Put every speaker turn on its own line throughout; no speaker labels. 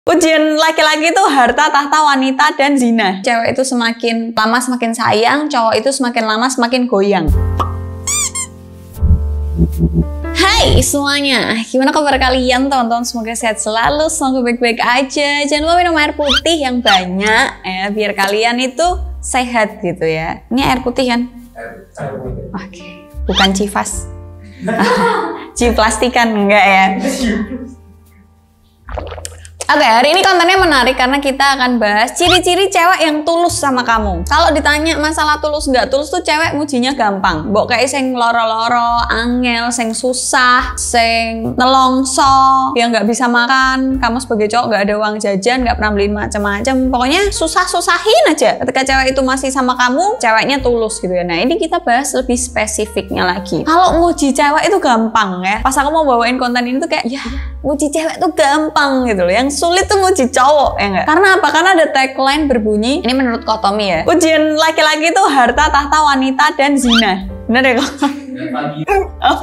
Ujian laki-laki itu harta, tahta, wanita, dan zina. Cewek itu semakin lama semakin sayang, cowok itu semakin lama semakin goyang. Hai semuanya, gimana kabar kalian teman-teman? Semoga sehat selalu, semoga baik-baik aja. Jangan lupa minum air putih yang banyak ya, biar kalian itu sehat gitu ya. Ini air putih kan? Oke, bukan Civas. Ciplastikan enggak ya? Oke, hari ini kontennya menarik karena kita akan bahas ciri-ciri cewek yang tulus sama kamu. Kalau ditanya masalah tulus nggak tulus tuh cewek mujinya gampang. Mbok kayak sing loro-loro, angel, sing susah, sing nelongso, yang nggak bisa makan. Kamu sebagai cowok nggak ada uang jajan, nggak pernah beliin macam-macam. Pokoknya susah-susahin aja. Ketika cewek itu masih sama kamu, ceweknya tulus gitu ya. Nah ini kita bahas lebih spesifiknya lagi. Kalau nguji cewek itu gampang ya. Pas aku mau bawain konten ini tuh kayak, ya nguji cewek tuh gampang gitu loh. Yang sulit tuh nguji cowok ya enggak? Karena apa? Karena ada tagline berbunyi, ini menurut Kotomi ya, ujian laki-laki itu harta, tahta, wanita, dan zina. Bener ya kok? Oh,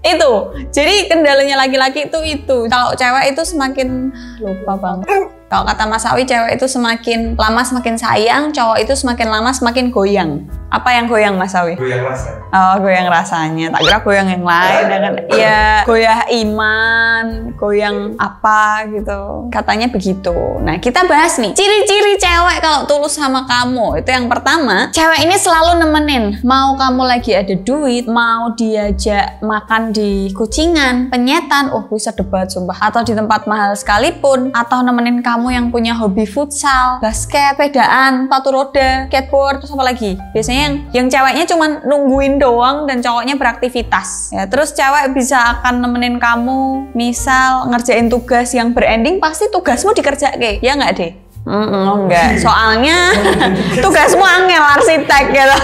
itu. Jadi kendalanya laki-laki itu. Kalau cewek itu semakin lupa banget. Kalau kata Mas Awi, cewek itu semakin lama semakin sayang, cowok itu semakin lama semakin goyang. Apa yang goyang Mas Awi?
Goyang rasa.
Oh, goyang rasanya. Tak kira goyang yang lain ya kan? Ya, goyah iman, goyang apa gitu. Katanya begitu. Nah, kita bahas nih ciri-ciri cewek kalau tulus sama kamu. Itu yang pertama, cewek ini selalu nemenin. Mau kamu lagi ada duit, mau diajak makan di Kucingan, Penyetan, oh bisa debat sumpah. Atau di tempat mahal sekalipun, atau nemenin kamu yang punya hobi futsal, basket, sepedaan, sepatu roda, skateboard, terus apa lagi? Biasanya yang ceweknya cuma nungguin doang dan cowoknya beraktivitas. Ya, terus cewek bisa akan nemenin kamu, misal ngerjain tugas yang berending, pasti tugasmu dikerjain. Ya nggak deh? Enggak. Soalnya tugasmu angel arsitek gitu.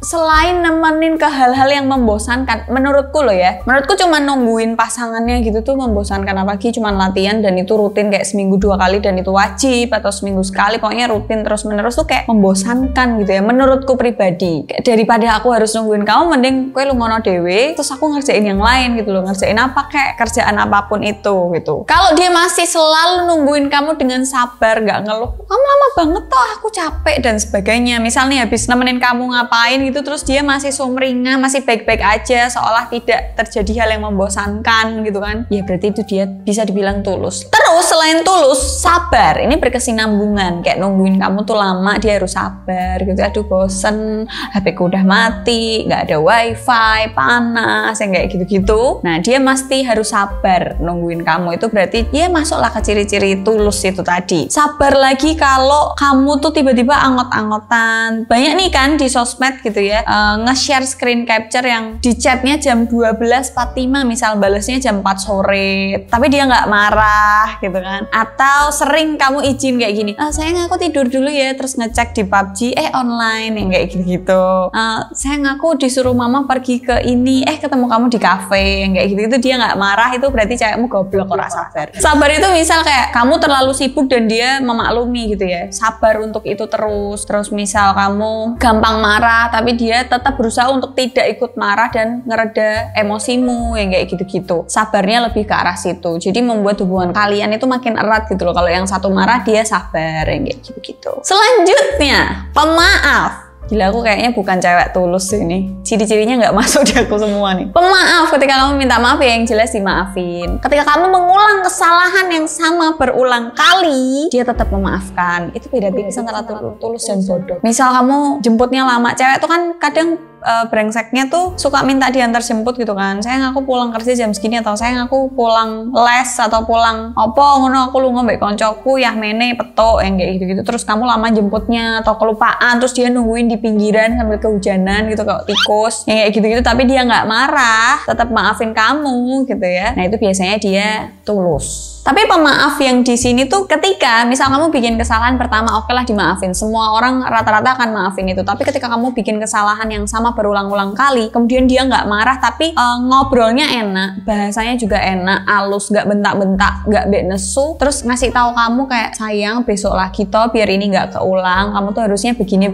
Selain nemenin ke hal-hal yang membosankan, menurutku loh ya, menurutku cuma nungguin pasangannya gitu tuh membosankan, apalagi cuma latihan dan itu rutin kayak seminggu 2 kali dan itu wajib, atau seminggu sekali, pokoknya rutin terus menerus tuh kayak membosankan gitu ya, menurutku pribadi. Kayak daripada aku harus nungguin kamu, mending kowe lungono dewe, terus aku ngerjain yang lain gitu loh, ngerjain apa kayak kerjaan apapun itu gitu. Kalau dia masih selalu nungguin kamu dengan sabar, nggak ngeluh, kamu lama banget toh, aku capek dan sebagainya. Misalnya habis nemenin kamu ngapain gitu, terus dia masih sumringah, masih baik-baik aja, seolah tidak terjadi hal yang membosankan gitu kan, ya berarti itu dia bisa dibilang tulus. Terus selain tulus, sabar. Ini berkesinambungan, kayak nungguin kamu tuh lama, dia harus sabar gitu. Aduh bosen, HP ku udah mati, nggak ada wifi, panas, yang kayak gitu-gitu. Nah dia mesti harus sabar nungguin kamu. Itu berarti dia masuklah ke ciri-ciri tulus itu tadi. Sabar lagi kalau kamu tuh tiba-tiba anggot-anggotan. Banyak nih kan di sosmed gitu ya, nge-share screen capture yang di chatnya jam 12.45 misal, balesnya jam 4 sore tapi dia nggak marah gitu kan. Atau sering kamu izin kayak gini, sayang aku tidur dulu ya, terus ngecek di PUBG online, yang kayak gitu-gitu. Sayang aku disuruh mama pergi ke ini, ketemu kamu di cafe, yang kayak gitu-gitu. Dia nggak marah, itu berarti cewekmu goblok, ora sabar. Sabar itu misal kayak kamu terlalu sibuk dan dia memaklumi gitu ya, sabar untuk itu terus misal kamu gampang marah tapi dia tetap berusaha untuk tidak ikut marah dan ngereda emosimu, yang kayak gitu-gitu. Sabarnya lebih ke arah situ. Jadi membuat hubungan kalian itu makin erat gitu loh. Kalau yang satu marah dia sabar, yang kayak gitu-gitu. Selanjutnya, pemaaf. Gila, aku kayaknya bukan cewek tulus ini. Ciri-cirinya nggak masuk di aku semua nih. Pemaaf, ketika kamu minta maaf ya yang jelas dimaafin. Ketika kamu mengulang kesalahan yang sama berulang kali, dia tetap memaafkan. Itu beda tipis antara tulus dan bodoh. Misal kamu jemputnya lama, cewek tuh kan kadang brengseknya tuh suka minta diantar jemput gitu kan. Sayang aku pulang kerja jam segini, atau sayang aku pulang les, atau pulang opo ngono, aku lunga mbek koncoku yah mene petok, yang kayak gitu-gitu. Terus kamu lama jemputnya atau kelupaan, terus dia nungguin di pinggiran sambil kehujanan gitu kayak tikus, yang kayak gitu-gitu. Tapi dia nggak marah, tetap maafin kamu gitu ya. Nah itu biasanya dia tulus. Tapi pemaaf yang di sini tuh ketika misal kamu bikin kesalahan pertama, oke lah dimaafin. Semua orang rata-rata akan maafin itu. Tapi ketika kamu bikin kesalahan yang sama misal berulang-ulang kali, kemudian dia nggak marah tapi ngobrolnya enak, bahasanya juga enak, halus, nggak bentak-bentak, nggak bek nesu, terus ngasih tahu kamu kayak, sayang besok lagi toh biar ini nggak keulang, kamu tuh harusnya begini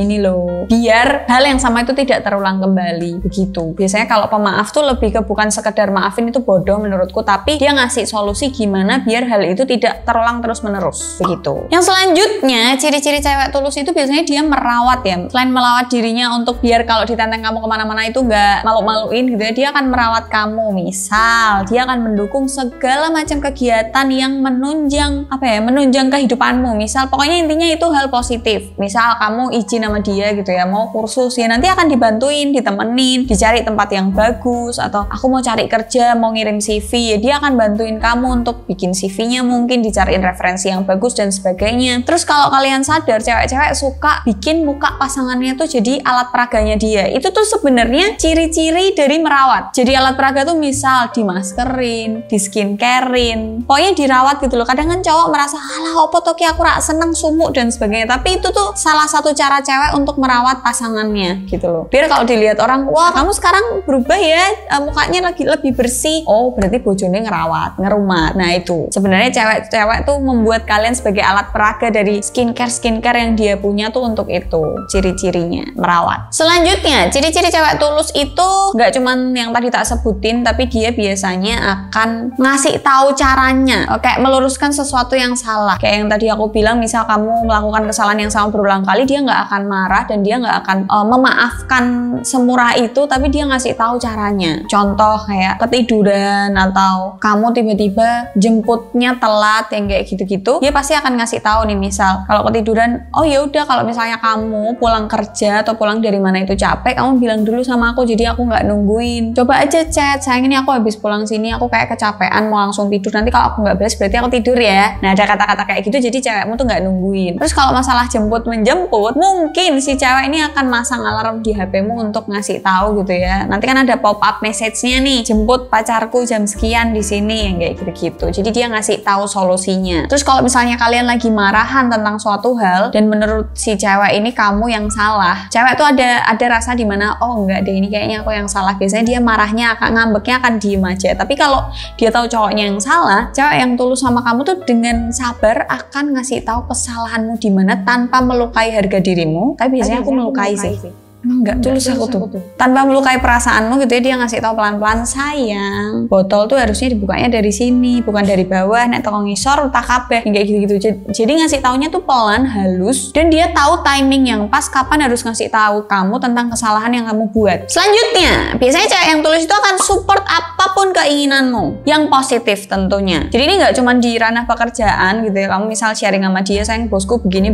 nih loh, biar hal yang sama itu tidak terulang kembali, begitu. Biasanya kalau pemaaf tuh lebih ke bukan sekedar maafin, itu bodoh menurutku, tapi dia ngasih solusi gimana biar hal itu tidak terulang terus menerus, begitu. Yang selanjutnya, ciri-ciri cewek tulus itu biasanya dia merawat ya. Selain merawat dirinya untuk biar kalau ditantang kamu kemana-mana itu nggak malu-maluin gitu ya, dia akan merawat kamu. Misal dia akan mendukung segala macam kegiatan yang menunjang menunjang kehidupanmu. Misal pokoknya intinya itu hal positif. Misal kamu izin sama dia gitu ya, mau kursus ya, nanti akan dibantuin, ditemenin, dicari tempat yang bagus, atau aku mau cari kerja, mau ngirim CV ya, dia akan bantuin kamu untuk bikin CV-nya, mungkin dicariin referensi yang bagus dan sebagainya. Terus kalau kalian sadar, cewek-cewek suka bikin muka pasangannya tuh jadi alat peraganya dia. Itu tuh sebenarnya ciri-ciri dari merawat. Jadi alat peraga tuh misal dimaskerin, di skincarein, pokoknya dirawat gitu loh. Kadang kan cowok merasa, alah opo toki aku rak seneng sumuk dan sebagainya. Tapi itu tuh salah satu cara cewek untuk merawat pasangannya gitu loh. Biar kalau dilihat orang, wah kamu sekarang berubah ya, mukanya lagi lebih bersih. Oh berarti bojone ngerawat, ngerumat. Nah itu sebenarnya cewek-cewek tuh membuat kalian sebagai alat peraga dari skincare yang dia punya tuh untuk itu, ciri-cirinya merawat. Selanjutnya, ciri-ciri cewek tulus itu nggak cuman yang tadi tak sebutin, tapi dia biasanya akan ngasih tahu caranya, kayak meluruskan sesuatu yang salah. Kayak yang tadi aku bilang, misal kamu melakukan kesalahan yang sama berulang kali, dia nggak akan marah dan dia nggak akan memaafkan semurah itu, tapi dia ngasih tahu caranya. Contoh kayak ketiduran atau kamu tiba-tiba jemputnya telat yang kayak gitu-gitu, dia pasti akan ngasih tahu nih, misal kalau ketiduran, oh ya udah kalau misalnya kamu pulang kerja atau pulang dari mana itu capek, kamu bilang dulu sama aku, jadi aku nggak nungguin. Coba aja chat, sayang ini aku habis pulang sini, aku kayak kecapean mau langsung tidur, nanti kalau aku nggak balas berarti aku tidur ya. Nah ada kata-kata kayak gitu, jadi cewekmu tuh nggak nungguin. Terus kalau masalah jemput menjemput, mungkin si cewek ini akan masang alarm di HP-mu untuk ngasih tahu gitu ya. Nanti kan ada pop-up message-nya nih, jemput pacarku jam sekian di sini, yang kayak gitu-gitu. Jadi dia ngasih tahu solusinya. Terus kalau misalnya kalian lagi marahan tentang suatu hal dan menurut si cewek ini kamu yang salah, cewek tuh ada rasa dimana, oh enggak deh ini kayaknya aku yang salah. Biasanya dia marahnya ngambeknya akan diem aja. Tapi kalau dia tahu cowoknya yang salah, cewek yang tulus sama kamu tuh dengan sabar akan ngasih tahu kesalahanmu di mana tanpa melukai harga dirimu. Tapi biasanya aku melukai sih. Emang nggak tulus aku tuh. Tanpa melukai perasaanmu gitu ya, dia ngasih tahu pelan-pelan, sayang, botol tuh harusnya dibukanya dari sini, bukan dari bawah, nek toko ngisor tak kabeh, kayak gitu-gitu. Jadi ngasih taunya tuh pelan, halus, dan dia tahu timing yang pas kapan harus ngasih tahu kamu tentang kesalahan yang kamu buat. Selanjutnya, biasanya cewek yang tulus itu akan support apapun keinginanmu, yang positif tentunya. Jadi ini nggak cuma di ranah pekerjaan gitu ya, kamu misal sharing sama dia, sayang bosku begini,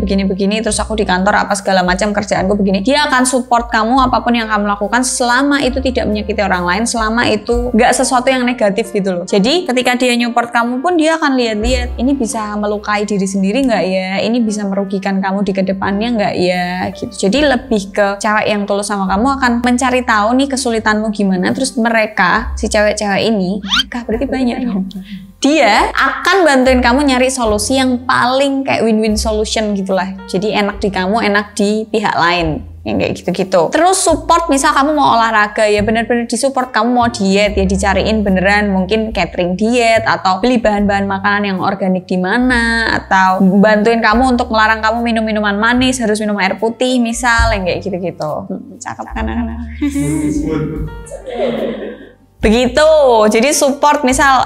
terus aku di kantor apa segala macam kerjaanku begini, dia akan support kamu apapun yang kamu lakukan selama itu tidak menyakiti orang lain, selama itu nggak sesuatu yang negatif gitu loh. Jadi ketika dia nyupport kamu pun dia akan lihat-lihat, ini bisa melukai diri sendiri nggak ya, ini bisa merugikan kamu di kedepannya nggak ya gitu. Jadi lebih ke cewek yang tulus sama kamu akan mencari tahu nih kesulitanmu gimana, terus mereka, si cewek-cewek ini, mereka berarti banyak dong, dia akan bantuin kamu nyari solusi yang paling kayak win-win solution gitulah. Jadi enak di kamu, enak di pihak lain, yang kayak gitu-gitu. Terus support, misal kamu mau olahraga ya bener-bener disupport, kamu mau diet ya dicariin beneran, mungkin catering diet atau beli bahan-bahan makanan yang organik di mana, atau bantuin kamu untuk melarang kamu minum minuman manis, harus minum air putih misal, yang kayak gitu-gitu. Cakep kan anak-anak? Begitu, jadi support, misal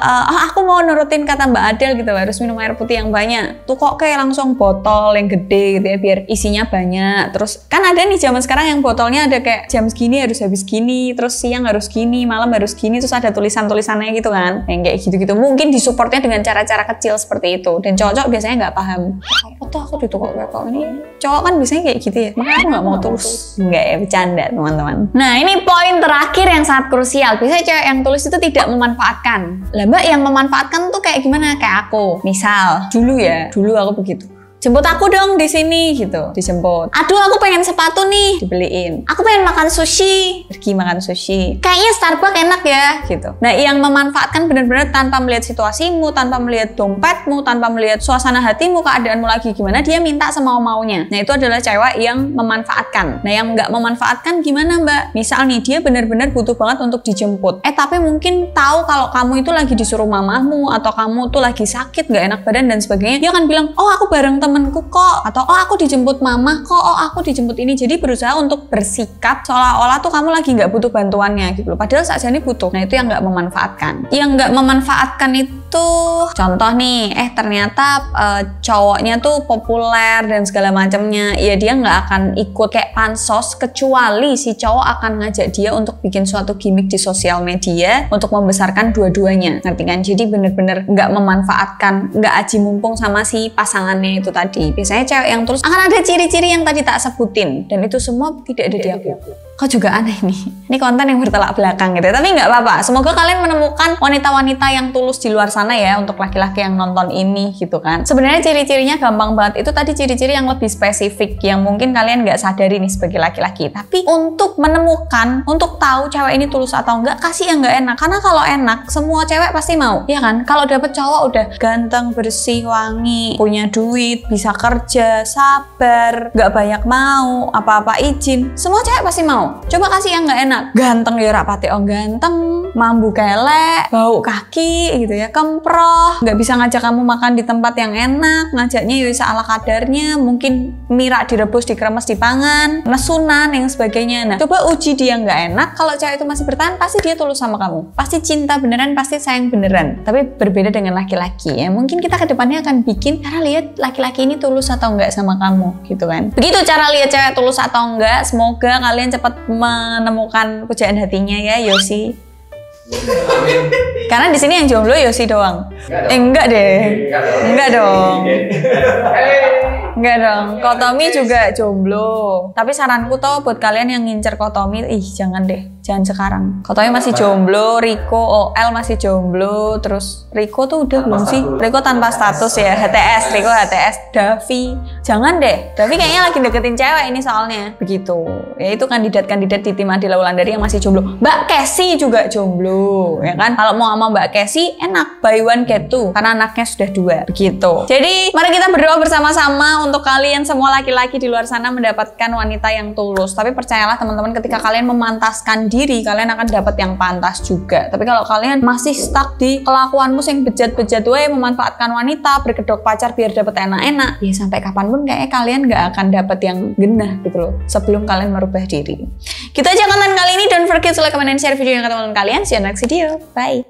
aku mau nurutin kata Mbak Adel gitu, harus minum air putih yang banyak, tuh kok kayak langsung botol yang gede gitu ya, biar isinya banyak. Terus kan ada nih zaman sekarang yang botolnya ada kayak jam segini harus habis gini, terus siang harus gini, malam harus gini, terus ada tulisan-tulisannya gitu kan, yang kayak gitu-gitu. Mungkin disupportnya dengan cara-cara kecil seperti itu, dan cowok-cowok biasanya nggak paham, oh tuh aku ditukok kok ini, cowok kan biasanya kayak gitu ya, makanya aku nggak mau tulus. Nggak ya, bercanda teman-teman. Nah ini poin terakhir yang sangat krusial, biasanya cewek yang tulus itu tidak memanfaatkan. Lah mbak, yang memanfaatkan tuh kayak gimana? Kayak aku misal dulu aku begitu, jemput aku dong di sini gitu, dijemput. Aduh aku pengen sepatu nih, dibeliin. Aku pengen makan sushi, pergi makan sushi. Kayaknya Starbucks enak ya gitu. Nah yang memanfaatkan benar-benar tanpa melihat situasimu, tanpa melihat dompetmu, tanpa melihat suasana hatimu, keadaanmu lagi gimana, dia minta semau-maunya. Nah itu adalah cewek yang memanfaatkan. Nah yang nggak memanfaatkan gimana mbak? Misal nih dia benar-benar butuh banget untuk dijemput. Tapi mungkin tahu kalau kamu itu lagi disuruh mamahmu atau kamu tuh lagi sakit, nggak enak badan dan sebagainya. Dia akan bilang, oh aku bareng temenku kok, atau oh aku dijemput mama kok, oh aku dijemput ini. Jadi berusaha untuk bersikap seolah-olah tuh kamu lagi nggak butuh bantuannya gitu loh, padahal saat ini butuh. Nah itu yang nggak memanfaatkan. Yang nggak memanfaatkan itu contoh nih, ternyata cowoknya tuh populer dan segala macamnya, ya dia nggak akan ikut kayak pansos kecuali si cowok akan ngajak dia untuk bikin suatu gimmick di sosial media untuk membesarkan dua-duanya, ngerti kan? Jadi bener-bener nggak memanfaatkan, nggak aji mumpung sama si pasangannya itu tadi. Biasanya cewek yang tulus akan ada ciri-ciri yang tadi tak sebutin, dan itu semua tidak ada di aku. Kok juga aneh nih, ini konten yang bertolak belakang gitu, tapi nggak apa-apa. Semoga kalian menemukan wanita-wanita yang tulus di luar sana ya, untuk laki-laki yang nonton ini gitu kan. Sebenarnya ciri-cirinya gampang banget, itu tadi ciri-ciri yang lebih spesifik yang mungkin kalian nggak sadari nih sebagai laki-laki. Tapi untuk menemukan, untuk tahu cewek ini tulus atau enggak, kasih yang nggak enak. Karena kalau enak, semua cewek pasti mau, ya kan? Kalau dapet cowok udah ganteng, bersih, wangi, punya duit, bisa kerja, sabar, nggak banyak mau, apa-apa izin, semua cewek pasti mau. Coba kasih yang nggak enak, ganteng ya rapati ganteng, mambu kelek, bau kaki gitu ya, kemproh, nggak bisa ngajak kamu makan di tempat yang enak, ngajaknya ya bisa ala kadarnya, mungkin mirak direbus, dikremes, dipangan, nesunan, yang sebagainya. Nah, coba uji dia nggak enak, kalau cewek itu masih bertahan, pasti dia tulus sama kamu, pasti cinta beneran, pasti sayang beneran. Tapi berbeda dengan laki-laki ya, mungkin kita kedepannya akan bikin cara lihat laki-laki ini tulus atau enggak sama kamu gitu kan. Begitu cara lihat cewek tulus atau enggak. Semoga kalian cepat menemukan pujaan hatinya ya Yosi. Karena di sini yang jomblo Yosi doang. Enggak deh. Enggak dong. Enggak dong. Kotomi juga jomblo. Tapi saranku tuh buat kalian yang ngincer Kotomi, jangan deh. Jangan sekarang. Kotomi masih jomblo, Riko, OL masih jomblo, terus Riko tuh udah belum sih? Riko tanpa status ya, HTS, Riko HTS, Davi. Jangan deh. Davi kayaknya lagi deketin cewek ini soalnya. Begitu. Ya itu kandidat-kandidat di tim Adila Wulandari yang masih jomblo. Mbak Casey juga jomblo, ya kan? Kalau mau sama Mbak Casey enak, buy one get two karena anaknya sudah 2. Begitu. Jadi, mari kita berdoa bersama-sama untuk kalian semua laki-laki di luar sana mendapatkan wanita yang tulus. Tapi percayalah teman-teman, ketika kalian memantaskan diri, kalian akan dapat yang pantas juga. Tapi kalau kalian masih stuck di kelakuanmu yang bejat-bejat wae, memanfaatkan wanita, berkedok pacar biar dapat enak-enak, ya sampai kapanpun kayaknya kalian nggak akan dapat yang genah gitu loh, sebelum kalian merubah diri. Gitu aja konten kali ini. Don't forget to like, comment, and share video yang ke teman-teman kalian. See you next video. Bye.